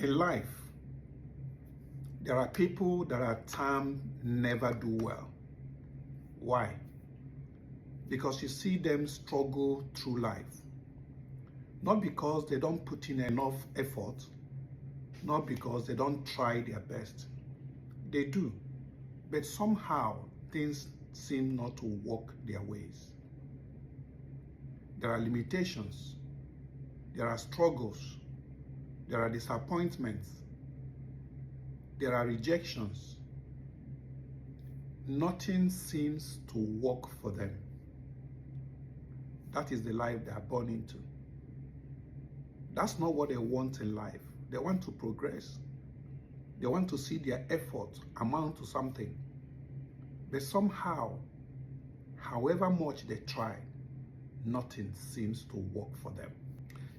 In life, there are people that are termed never do well. Why? Because you see them struggle through life. Not because they don't put in enough effort, not because they don't try their best. They do, but somehow things seem not to work their ways. There are limitations, there are struggles, there are disappointments, there are rejections. Nothing seems to work for them. That is the life they are born into. That's not what they want in life. They want to progress. They want to see their effort amount to something. But somehow, however much they try, nothing seems to work for them.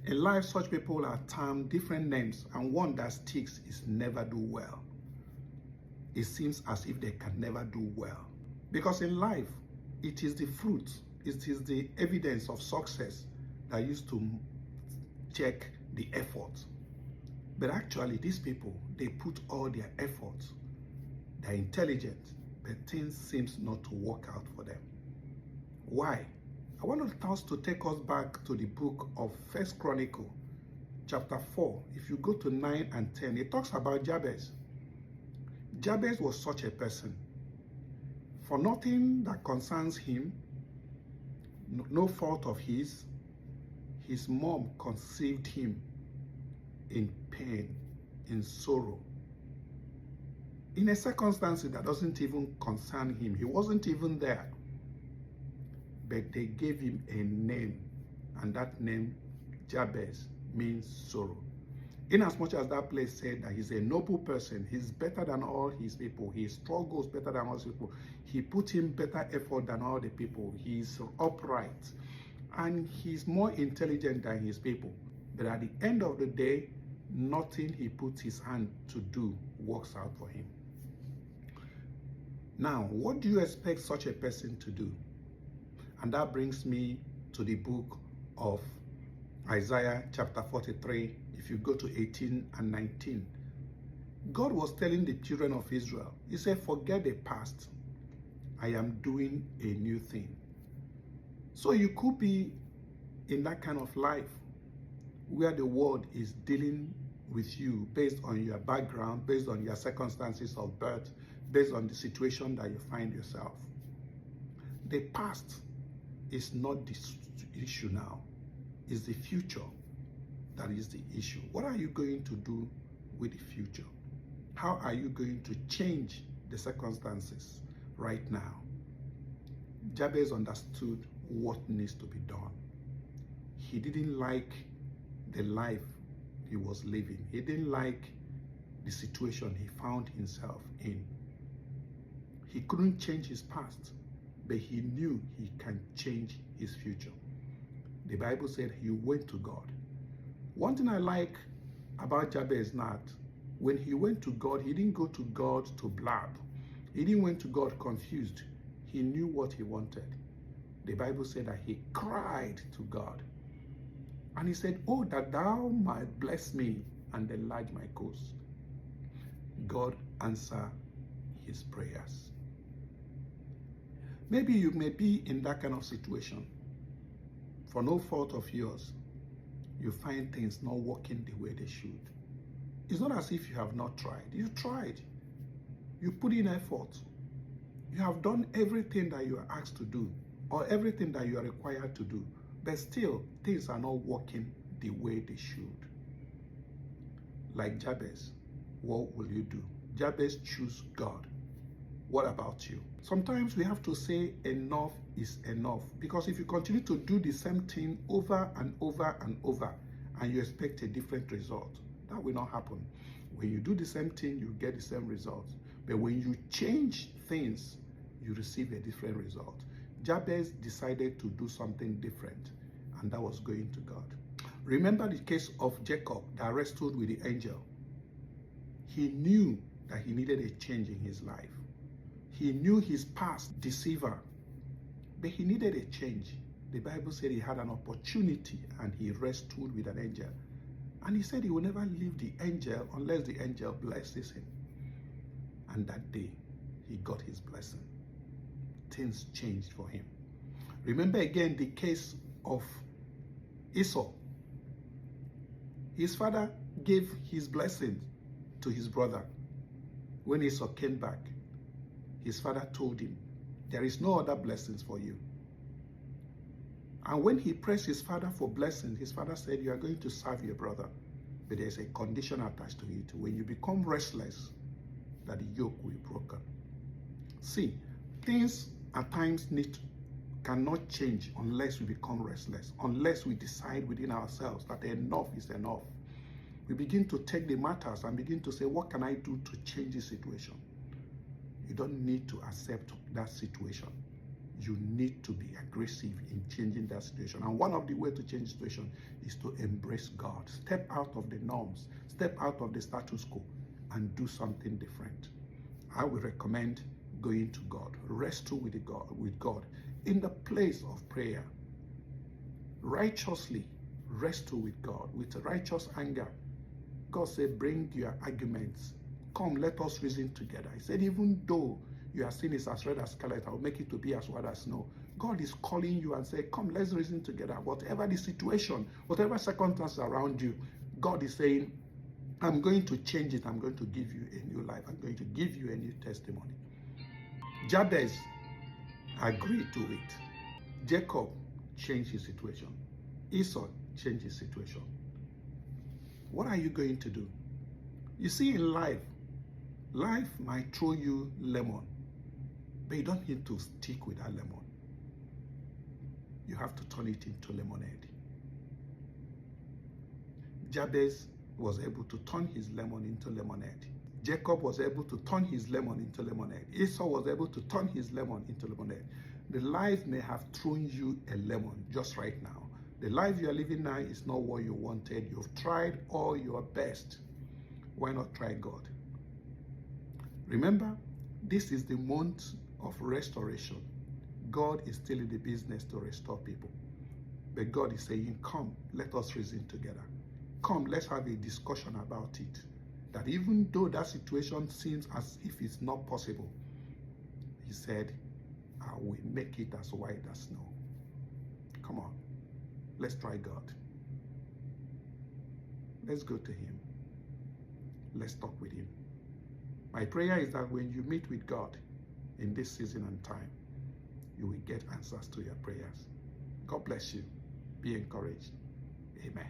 In life, such people are termed different names, and one that sticks is never do well. It seems as if they can never do well. Because in life, it is the fruit, it is the evidence of success that used to check the effort. But actually, these people, they put all their effort. They're intelligent, but things seems not to work out for them. Why? I want us to take us back to the book of 1 Chronicle, chapter 4. If you go to 9 and 10, it talks about Jabez. Jabez was such a person. For nothing that concerns him, no fault of his mom conceived him in pain, in sorrow, in a circumstance that doesn't even concern him. He wasn't even there. But they gave him a name, and that name, Jabez, means sorrow. In as much as that place said that he's a noble person, he's better than all his people, he struggles better than all his people, he put in better effort than all the people, he's upright, and he's more intelligent than his people. But at the end of the day, nothing he puts his hand to do works out for him. Now, what do you expect such a person to do? And that brings me to the book of Isaiah chapter 43. If you go to 18 and 19, God was telling the children of Israel, he said, forget the past. I am doing a new thing. So you could be in that kind of life where the world is dealing with you based on your background, based on your circumstances of birth, based on the situation that you find yourself. The past is not the issue now. It's the future that is the issue. What are you going to do with the future? How are you going to change the circumstances right now? Jabez understood what needs to be done. He didn't like the life he was living. He didn't like the situation he found himself in. He couldn't change his past, but he knew he can change his future. The Bible said he went to God. One thing I like about Jabez is that when he went to God, he didn't go to God to blab. He didn't went to God confused. He knew what he wanted. The Bible said that he cried to God. And he said, oh, that thou might bless me and enlarge my coast. God answered his prayers. Maybe you may be in that kind of situation. For no fault of yours, you find things not working the way they should. It's not as if you have not tried. You tried. You put in effort. You have done everything that you are asked to do, or everything that you are required to do, but still things are not working the way they should. Like Jabez, what will you do? Jabez chose God. What about you? Sometimes we have to say enough is enough, because if you continue to do the same thing over and over and over and you expect a different result, that will not happen. When you do the same thing, you get the same result. But when you change things, you receive a different result. Jabez decided to do something different, and that was going to God. Remember the case of Jacob that wrestled with the angel. He knew that he needed a change in his life. He knew his past deceiver, but he needed a change. The Bible said he had an opportunity and he wrestled with an angel. And he said he will never leave the angel unless the angel blesses him. And that day, he got his blessing. Things changed for him. Remember again the case of Esau. His father gave his blessing to his brother. When Esau came back, his father told him, there is no other blessings for you. And when he pressed his father for blessings, his father said, you are going to serve your brother, but there's a condition attached to it. When you become restless, that the yoke will be broken. See, things at times cannot change unless we become restless, unless we decide within ourselves that enough is enough. We begin to take the matters and begin to say, what can I do to change this situation? You don't need to accept that situation. You need to be aggressive in changing that situation. And one of the ways to change the situation is to embrace God. Step out of the norms, step out of the status quo, and do something different. I would recommend going to God, wrestle with God in the place of prayer. Righteously wrestle with God with righteous anger. God said, bring your arguments. Come, let us reason together. He said, even though your sin is as red as scarlet, I will make it to be as white as snow. God is calling you and say, come, let's reason together. Whatever the situation, whatever circumstances around you, God is saying, I'm going to change it. I'm going to give you a new life. I'm going to give you a new testimony. Jabez agreed to it. Jacob changed his situation. Esau changed his situation. What are you going to do? You see, in life might throw you lemon, but you don't need to stick with that lemon. You have to turn it into lemonade. Jabez was able to turn his lemon into lemonade. Jacob was able to turn his lemon into lemonade. Esau was able to turn his lemon into lemonade. The life may have thrown you a lemon just right now. The life you are living now is not what you wanted. You've tried all your best. Why not try God? Remember, this is the month of restoration. God is still in the business to restore people. But God is saying, come, let us reason together. Come, let's have a discussion about it. That even though that situation seems as if it's not possible, he said, I will make it as white as snow. Come on, let's try God. Let's go to him. Let's talk with him. My prayer is that when you meet with God in this season and time, you will get answers to your prayers. God bless you. Be encouraged. Amen.